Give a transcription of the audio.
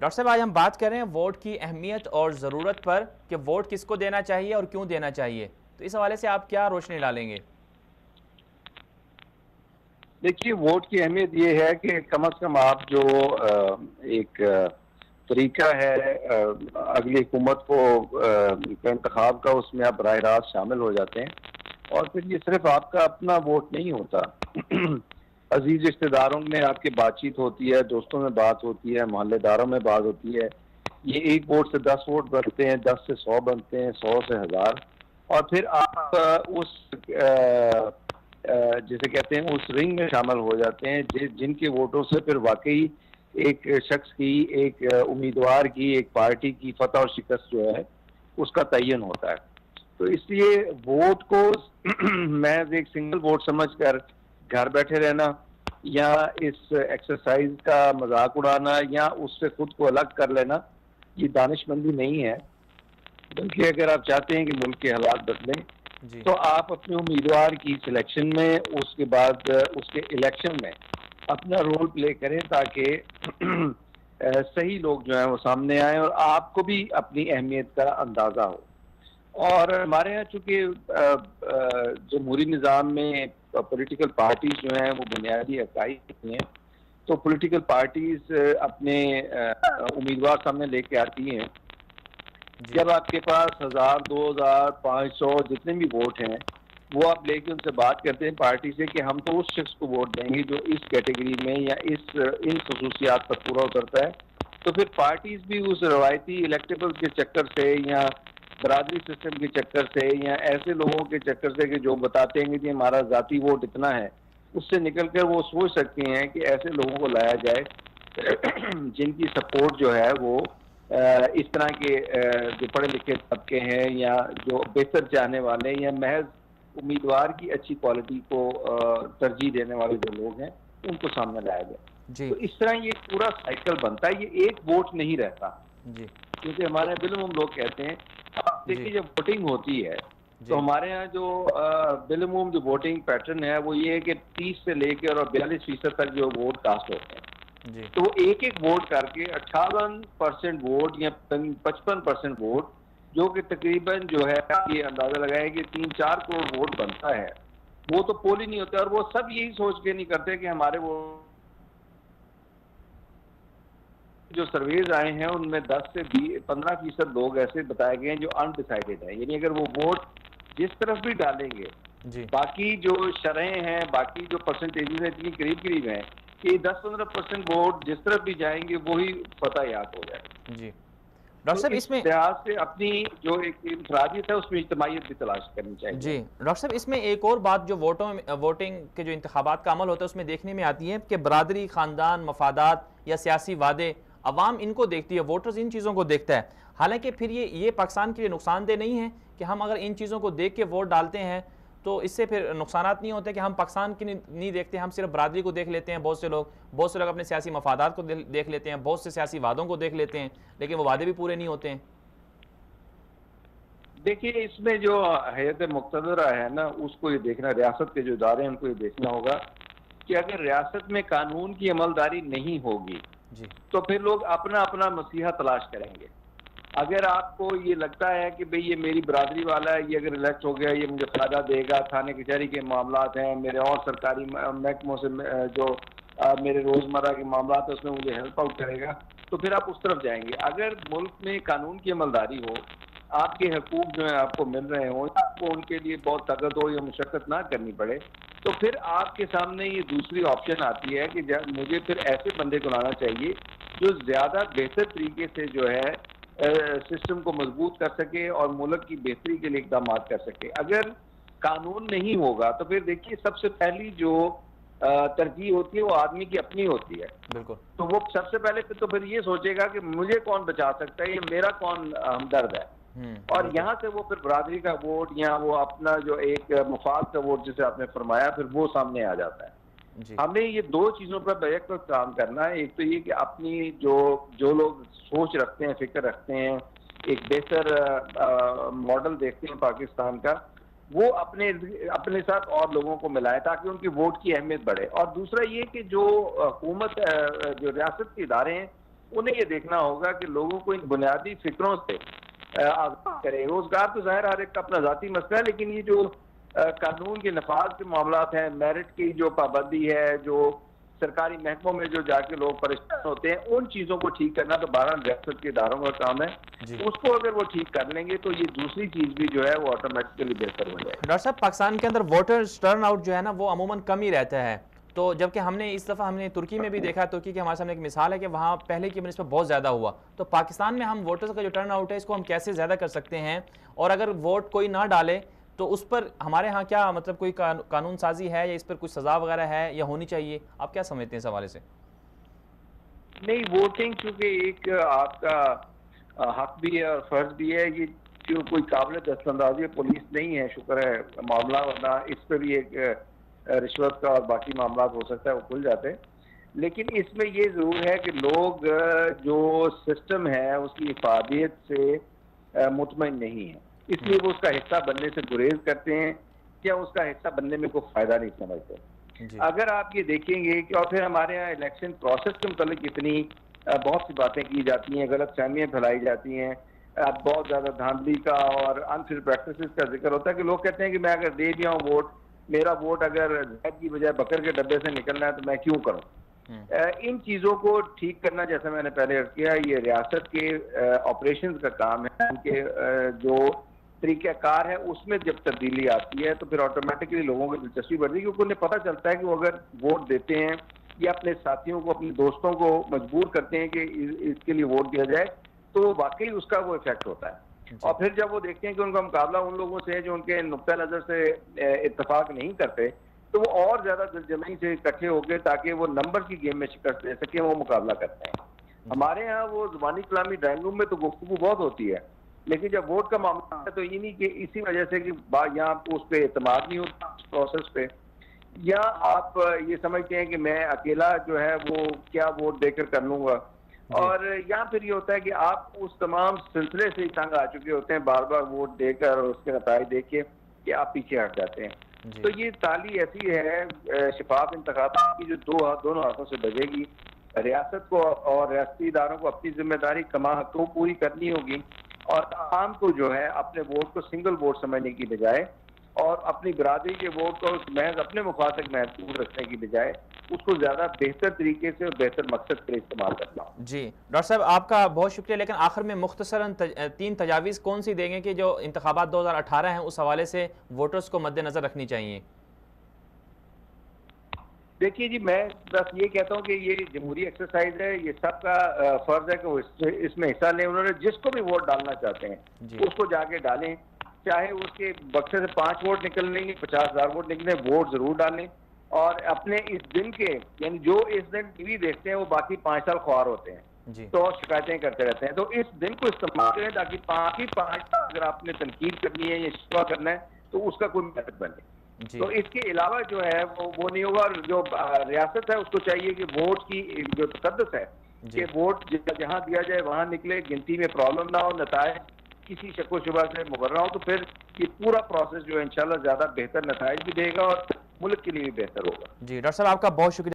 Doctor साहब, आज हम बात कर रहे हैं वोट की अहमियत और ज़रूरत पर कि वोट किसको देना चाहिए और क्यों देना चाहिए। तो इस हवाले से आप क्या रोशनी डालेंगे? देखिए, वोट की अहमियत ये है कि कम अज़ कम आप जो एक तरीका है अगली हुकूमत को का इंतखाब का, उसमें आप बराह रास्त शामिल हो जाते हैं। और फिर ये सिर्फ आपका अपना वोट नहीं होता। अजीज रिश्तेदारों में आपकी बातचीत होती है, दोस्तों में बात होती है, मोहल्लेदारों में बात होती है। ये एक वोट से 10 वोट बनते हैं, 10 से 100 बनते हैं, 100 से 1000। और फिर आप उस जिसे कहते हैं उस रिंग में शामिल हो जाते हैं जिनके वोटों से फिर वाकई एक शख्स की, एक उम्मीदवार की, एक पार्टी की फतह और शिकस्त जो है उसका तयन होता है। तो इसलिए वोट को मैं एक सिंगल वोट समझकर घर बैठे रहना या इस एक्सरसाइज का मजाक उड़ाना या उससे खुद को अलग कर लेना, ये दानिशमंदी नहीं है। बल्कि अगर आप चाहते हैं कि मुल्क के हालात बदलें, जी। तो आप अपने उम्मीदवार की सिलेक्शन में, उसके बाद उसके इलेक्शन में अपना रोल प्ले करें, ताकि सही लोग जो हैं वो सामने आए और आपको भी अपनी अहमियत का अंदाज़ा हो। और हमारे यहाँ चूँकि जमहूरी निज़ाम में पॉलिटिकल पार्टीज जो हैं वो बुनियादी इकाई हैं, तो पॉलिटिकल पार्टीज अपने उम्मीदवार सामने लेके आती हैं। जी। जब आपके पास 1000, 2000, 500 जितने भी वोट हैं, वो आप लेके उनसे बात करते हैं पार्टी से कि हम तो उस शख्स को वोट देंगे जो इस कैटेगरी में या इन खसूसियात पर पूरा उतरता है। तो फिर पार्टीज भी उस रवायती इलेक्टेबल्स के चक्कर से या बरादरी सिस्टम के चक्कर से या ऐसे लोगों के चक्कर से कि जो बताते हैं कि हमारा ज़ाती वोट इतना है, उससे निकल कर वो सोच सकते हैं कि ऐसे लोगों को लाया जाए जिनकी सपोर्ट जो है वो इस तरह के जो पढ़े लिखे तबके हैं या जो बेहतर चाहने वाले हैं या महज उम्मीदवार की अच्छी क्वालिटी को तरजीह देने वाले जो लोग हैं, उनको सामने लाया जाए। जी। तो इस तरह ये पूरा साइकिल बनता है, ये एक वोट नहीं रहता। जी। क्योंकि हमारे बिल्कुल हम लोग कहते हैं, आप जी। देखिए जब वोटिंग होती है तो जी। हमारे यहाँ जो बिल्कुल जो वोटिंग पैटर्न है वो ये है कि 30 से लेकर और 42% तक जो वोट कास्ट होते हैं, जी। तो एक एक वोट करके 58% वोट या 55% वोट, जो कि तकरीबन जो है ये अंदाजा लगाया कि 3-4 करोड़ वोट बनता है, वो तो पोल ही नहीं होता। और वो सब यही सोच के नहीं करते कि हमारे वो जो सर्वेज आए हैं उनमें 10 से 15% लोग ऐसे बताए गए हैं जो अनडिसाइडेड है। यानी अगर वो वोट जिस तरफ भी डालेंगे, जी। बाकी जो शरहें हैं, बाकी जो परसेंटेजेस हैं इतनी करीब करीब हैं कि 10-15% वोट जिस तरफ भी जाएंगे वही फतह याद हो जाए। जी। डॉक्टर तो साहब, इस इसमें लिहाज से अपनी जो एक इंफरादियत है उसमें इज्तमाहियत भी तलाश करनी जी, चाहिए। डॉक्टर साहब, इसमें एक और बात जो वोटिंग के जो इंतखाबात का अमल होता है उसमें देखने में आती है कि बरादरी, ख़ानदान, मफादात या सियासी वादे, अवाम इनको देखती है, वोटर्स इन चीज़ों को देखता है। हालांकि फिर ये पाकिस्तान के लिए नुकसानदेह नहीं है कि हम अगर इन चीज़ों को देख के वोट डालते हैं तो इससे फिर नुकसानात नहीं होते कि हम पाकिस्तान की नहीं देखते, हम सिर्फ बरादरी को देख लेते हैं। बहुत से लोग अपने सियासी मफादात को देख लेते हैं, बहुत से सियासी वादों को देख लेते हैं, लेकिन वो वादे भी पूरे नहीं होते हैं। देखिए, इसमें जो हैयत मुक़्तदरा है ना, उसको ये देखना, रियासत के जो इदारे हैं उनको ये देखना होगा कि अगर रियासत में कानून की अमलदारी नहीं होगी जी। तो फिर लोग अपना अपना मसीहा तलाश करेंगे। अगर आपको ये लगता है कि भाई ये मेरी बरादरी वाला है, ये अगर इलेक्ट हो गया ये मुझे फ़ायदा देगा, थाने कचहरी के मामलात हैं, मेरे और सरकारी महकमों से जो मेरे रोज़मर्रा के मामलात हैं उसमें मुझे हेल्प आउट करेगा, तो फिर आप उस तरफ जाएंगे। अगर मुल्क में कानून की अमलदारी हो, आपके हकूक़ जो हैं आपको मिल रहे हों, आपको उनके लिए बहुत ताकत हो या मुशक्क़त ना करनी पड़े, तो फिर आपके सामने ये दूसरी ऑप्शन आती है कि मुझे फिर ऐसे बंदे को लाना चाहिए जो ज़्यादा बेहतर तरीके से जो है सिस्टम को मजबूत कर सके और मुल्क की बेहतरी के लिए इकदाम कर सके। अगर कानून नहीं होगा तो फिर देखिए, सबसे पहली जो तरजीह होती है वो आदमी की अपनी होती है। बिल्कुल। तो वो सबसे पहले तो फिर ये सोचेगा कि मुझे कौन बचा सकता है, ये मेरा कौन हमदर्द है। और बिल्कुल। यहाँ से वो फिर बरादरी का वोट या वो अपना जो एक मफाद का वोट जिसे आपने फरमाया, फिर वो सामने आ जाता है। जी। हमें ये दो चीज़ों पर बैक वक्त काम करना है। एक तो ये कि अपनी जो जो लोग सोच रखते हैं, फिक्र रखते हैं, एक बेहतर मॉडल देखते हैं पाकिस्तान का, वो अपने अपने साथ और लोगों को मिलाएं ताकि उनकी वोट की अहमियत बढ़े। और दूसरा ये कि जो हुकूमत जो रियासत के इदारे हैं उन्हें ये देखना होगा कि लोगों को इन बुनियादी फिक्रों से आगाह करें। रोजगार तो जाहिर हर एक का अपना जाती मसला है, लेकिन ये जो कानून के नफाज के मामला हैं, मेरिट की जो पाबंदी है, जो सरकारी महकमों में जो जाके लोग परेशान होते हैं, उन चीजों को ठीक करना तो 12 रियासत के इदारों का काम है। उसको अगर वो ठीक कर लेंगे तो ये दूसरी चीज भी जो है वो ऑटोमेटिकली बेहतर हो जाएगी। डॉक्टर साहब, पाकिस्तान के अंदर वोटर्स टर्न आउट जो है ना वो अमूमन कम ही रहता है, तो जबकि हमने इस दफ़ा हमने तुर्की में भी देखा, तुर्की के हमारे सामने एक मिसाल है कि वहाँ पहले की बनस्बत बहुत ज़्यादा हुआ। तो पाकिस्तान में हम वोटर्स का जो टर्न आउट है इसको हम कैसे ज़्यादा कर सकते हैं, और अगर वोट कोई ना डाले तो उस पर हमारे यहाँ क्या मतलब कोई कानून साजी है या इस पर कुछ सज़ा वगैरह है या होनी चाहिए, आप क्या समझते हैं इस हवाले से? नहीं, वोटिंग चूंकि एक आपका हक भी है और फर्ज भी है, ये जो कोई काबिल दस्तंदाजी पुलिस नहीं है, शुक्र है मामला, वरना इस पर भी एक रिश्वत का और बाकी मामला हो सकता है वो खुल जाते हैं। लेकिन इसमें ये जरूर है कि लोग जो सिस्टम है उसकी हिफाजत से मुतमईन नहीं है, इसलिए वो उसका हिस्सा बनने से गुरेज करते हैं या उसका हिस्सा बनने में कोई फायदा नहीं समझते। अगर आप ये देखेंगे कि और फिर हमारे यहाँ इलेक्शन प्रोसेस के मुतालिक इतनी बहुत सी बातें की जाती हैं, गलत फहमियाँ फैलाई जाती हैं, बहुत ज़्यादा धांधली का और अनफेयर प्रैक्टिसेस का जिक्र होता है कि लोग कहते हैं कि मैं अगर दे दिया हूँ वोट, मेरा वोट अगर जैद की बजाय बकर के डब्बे से निकलना है तो मैं क्यों करूँ। इन चीज़ों को ठीक करना, जैसे मैंने पहले अर्ज किया, ये रियासत के ऑपरेशंस का काम है। उनके जो तरीक़ाकार है उसमें जब तब्दीली आती है तो फिर ऑटोमेटिकली लोगों की दिलचस्पी बढ़ती है, क्योंकि उन्हें पता चलता है कि वो अगर वोट देते हैं या अपने साथियों को, अपने दोस्तों को मजबूर करते हैं कि इसके लिए वोट दिया जाए, तो वाकई उसका वो इफेक्ट होता है। और फिर जब वो देखते हैं कि उनका मुकाबला उन लोगों से है जो उनके नुक्ता नज़र से इत्तेफाक नहीं करते, तो वो और ज़्यादा दिलजमी से इकट्ठे होकर ताकि वो नंबर की गेम में शिकस्त दे सके, वो मुकाबला करते हैं। हमारे यहाँ वो ज़ुबानी कलामी ड्राइंग रूम में तो गुफ्तगू बहुत होती है, लेकिन जब वोट का मामला है तो ये नहीं कि इसी वजह से कि यहाँ उस पर एतमाद नहीं होता प्रोसेस पे, या आप ये समझते हैं कि मैं अकेला जो है वो क्या वोट देकर कर लूँगा, और यहाँ फिर ये होता है कि आप उस तमाम सिलसिले से ही तंग आ चुके होते हैं बार बार वोट देकर और उसके नतीजे देख के कि आप पीछे हट जाते हैं। तो ये ताली ऐसी है शफाफ इंतखाबात की जो दोनों हाथों से बजेगी। रियासत को और रियासती इदारों को अपनी जिम्मेदारी कमा हकों पूरी करनी होगी, और आम को जो है अपने वोट को सिंगल वोट समझने की बजाय और अपनी बरादरी के वोट को महज अपने मुफाद तक महसूस रखने की बजाय उसको ज्यादा बेहतर तरीके से और बेहतर मकसद के लिए इस्तेमाल करना। जी डॉक्टर साहब, आपका बहुत शुक्रिया, लेकिन आखिर में मुख्तसरन 3 तजावीज़ कौन सी देंगे कि जो इंतखाबात 2018 हैं उस हवाले से वोटर्स को मद्देनजर रखनी चाहिए? देखिए जी, मैं बस ये कहता हूँ कि ये जमहूरी एक्सरसाइज है, ये सबका फर्ज है कि वो इसमें हिस्सा लें। उन्होंने जिसको भी वोट डालना चाहते हैं उसको जाके डालें, चाहे उसके बक्से से 5 वोट निकलने, 50,000 वोट निकले, वोट जरूर डालें। और अपने इस दिन के, यानी जो इस दिन टीवी देखते हैं वो बाकी 5 साल ख्वार होते हैं तो शिकायतें करते रहते हैं, तो इस दिन को इस्तेमाल करें ताकि बाकी 5 साल अगर आपने तनकीद करनी है या शिकवा करना है तो उसका कोई मेथड बने। तो इसके अलावा जो है वो नहीं होगा। और जो रियासत है उसको चाहिए कि वोट की जो तकद्दुस है कि वोट जहां दिया जाए वहां निकले, गिनती में प्रॉब्लम ना हो, नतायज किसी शक व शुबा से मुकर्रर हो, तो फिर ये पूरा प्रोसेस जो है इंशाल्लाह ज्यादा बेहतर नतायज भी देगा और मुल्क के लिए भी बेहतर होगा। जी डॉक्टर साहब, आपका बहुत शुक्रिया।